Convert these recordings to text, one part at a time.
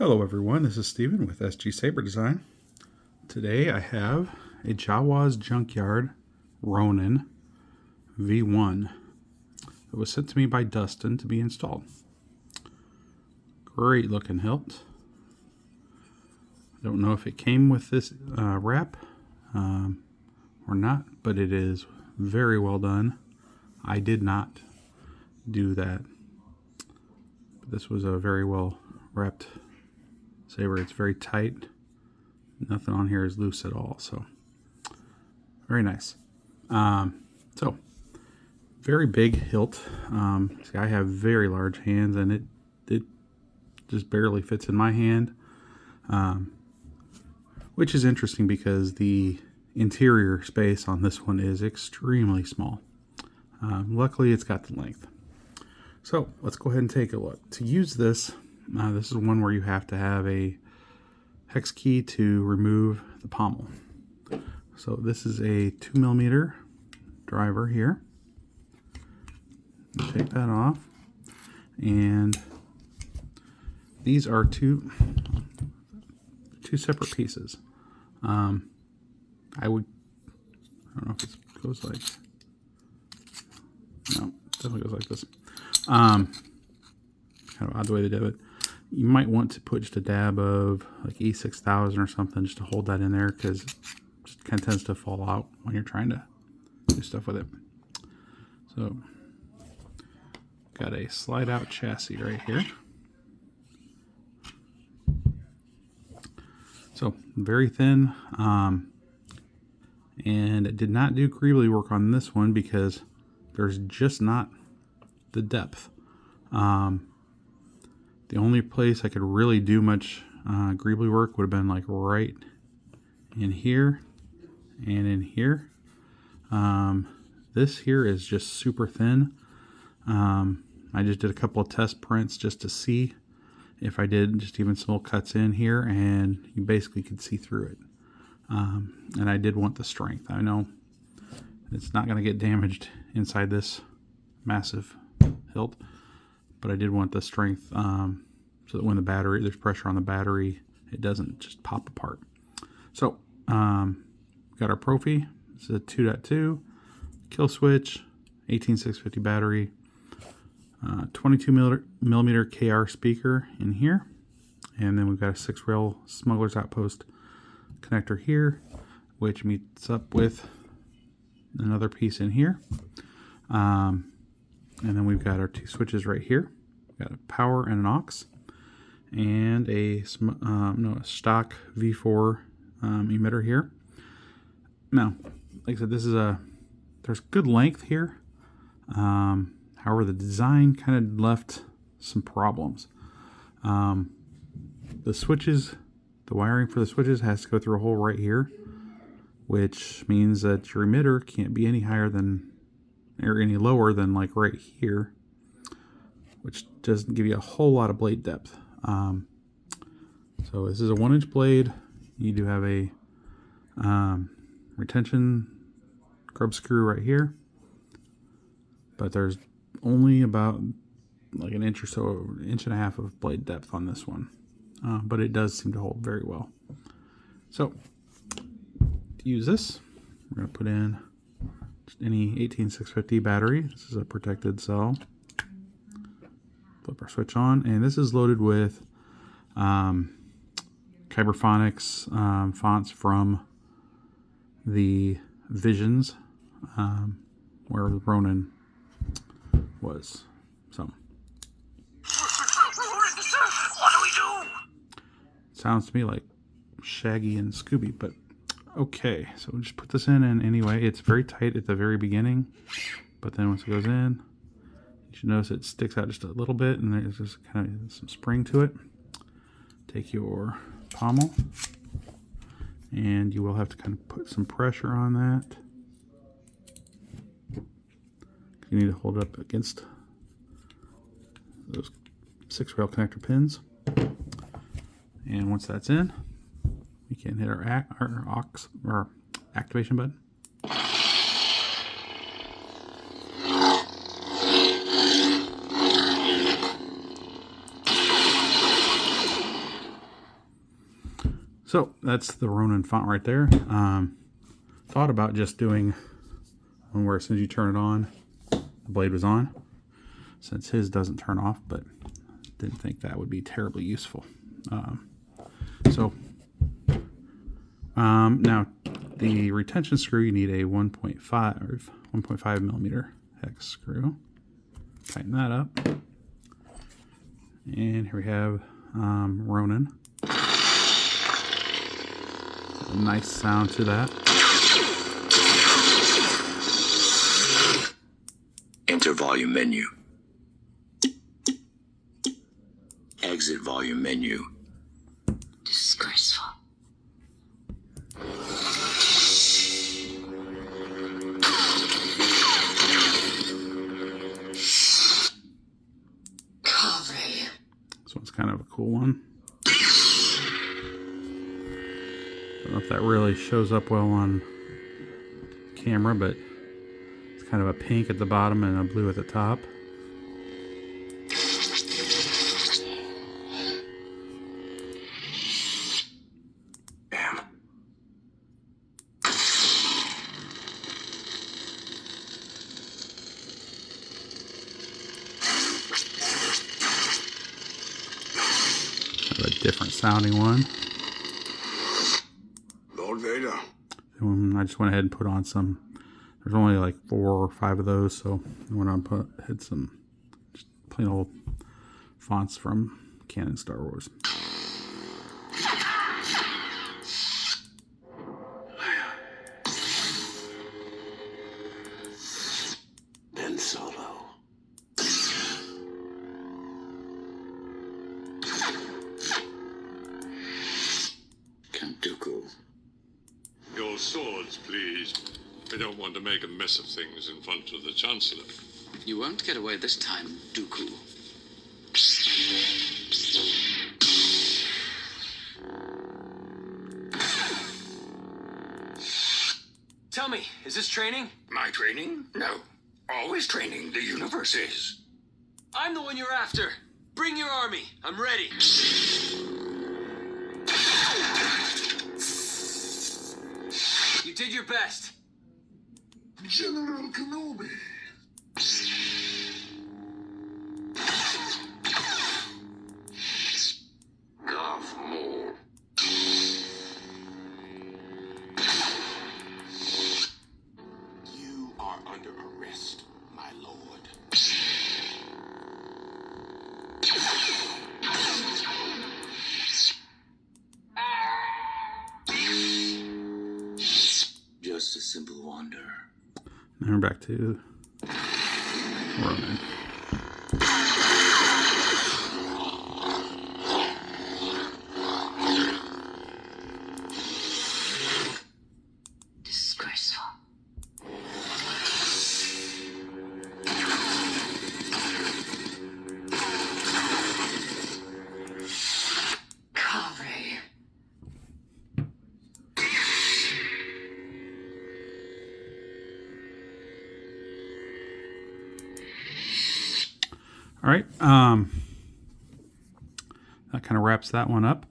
Hello everyone, this is Steven with SG Saber Design. Today I have a Jawas Junkyard Ronin V1 that was sent to me by Dustin to be installed. Great looking hilt. I don't know if it came with this wrap or not, but it is very well done. I did not do that. But this was a very well wrapped saber. It's very tight. Nothing on here is loose at all, so very nice. So very big hilt. See, I have very large hands, and it just barely fits in my hand, which is interesting because the interior space on this one is extremely small. Luckily, it's got the length. So let's go ahead and take a look. To use this, this is one where you have to have a hex key to remove the pommel. So this is a 2mm driver here. Take that off, and these are two separate pieces. I don't know if it goes like, no, it definitely goes like this. Kind of odd the way they did it. You might want to put just a dab of like E6000 or something just to hold that in there, because it just kind of tends to fall out when you're trying to do stuff with it. So, got a slide out chassis right here. So, very thin, and it did not do greebly work on this one because there's just not the depth. The only place I could really do much greebly work would have been like right in here and in here. This here is just super thin. I just did a couple of test prints just to see if I did just even small cuts in here, and you basically could see through it. And I did want the strength. I know it's not going to get damaged inside this massive hilt, but I did want the strength so that when there's pressure on the battery, it doesn't just pop apart. So, got our Proffie. This is a 2.2 kill switch, 18650 battery, 22mm KR speaker in here, and then we've got a 6-rail Smugglers Outpost connector here, which meets up with another piece in here. And then we've got our two switches right here. We've got a power and an aux, and a Shtok V4 emitter here. Now, like I said, there's good length here. However, the design kind of left some problems. The switches, the wiring for the switches has to go through a hole right here, which means that your emitter can't be any higher than, or any lower than like right here, which doesn't give you a whole lot of blade depth. So this is a 1-inch blade. You do have a retention grub screw right here, but there's only about like an inch or so, inch and a half of blade depth on this one, but it does seem to hold very well. So to use this, we're going to put in just any 18650 battery. This is a protected cell. Flip our switch on, and this is loaded with Kyberphonics fonts from the Visions, where the Ronin was. So, what do we do? Sounds to me like Shaggy and Scooby, but okay. So we'll just put this in, and anyway, it's very tight at the very beginning, but then once it goes in, you should notice it sticks out just a little bit, and there's just kind of some spring to it. Take your pommel, and you will have to kind of put some pressure on that. You need to hold it up against those 6-rail connector pins. And once that's in, we can hit our activation button. So that's the Ronin font right there. Thought about just doing one where as soon as you turn it on, the blade was on, since his doesn't turn off, but didn't think that would be terribly useful. Now the retention screw, you need a 1.5 millimeter hex screw. Tighten that up. And here we have Ronin. A nice sound to that. Enter volume menu. Exit volume menu. Disgraceful. This one's kind of a cool one. Don't know if that really shows up well on camera, but it's kind of a pink at the bottom and a blue at the top. Damn. Kind of a different sounding one. And I just went ahead and put on some. There's only like 4 or 5 of those, so I went on and had some just plain old fonts from Canon Star Wars. Ben Solo. Dooku. Your swords, please. I don't want to make a mess of things in front of the Chancellor. You won't get away this time, Dooku. Tell me, is this training? My training? No. Always training. The universe is. I'm the one you're after. Bring your army. I'm ready. You did your best. General Kenobi. Darth Maul. You are under arrest, my lord. Just a simple wonder. Now we're back to Ronin. Disgraceful. Cover. All right, that kind of wraps that one up.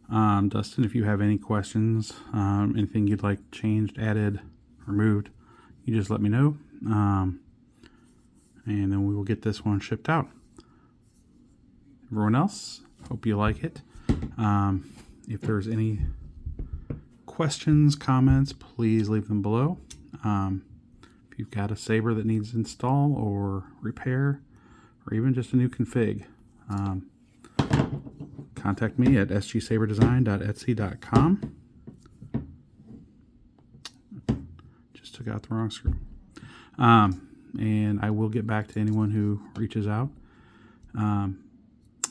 Dustin, if you have any questions, anything you'd like changed, added, removed, you just let me know, and then we will get this one shipped out. Everyone else, hope you like it. If there's any questions, comments, please leave them below. If you've got a Saber that needs install or repair, or even just a new config, contact me at sgsaberdesign.etsy.com. Just took out the wrong screw. And I will get back to anyone who reaches out.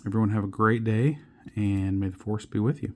Everyone have a great day, and may the Force be with you.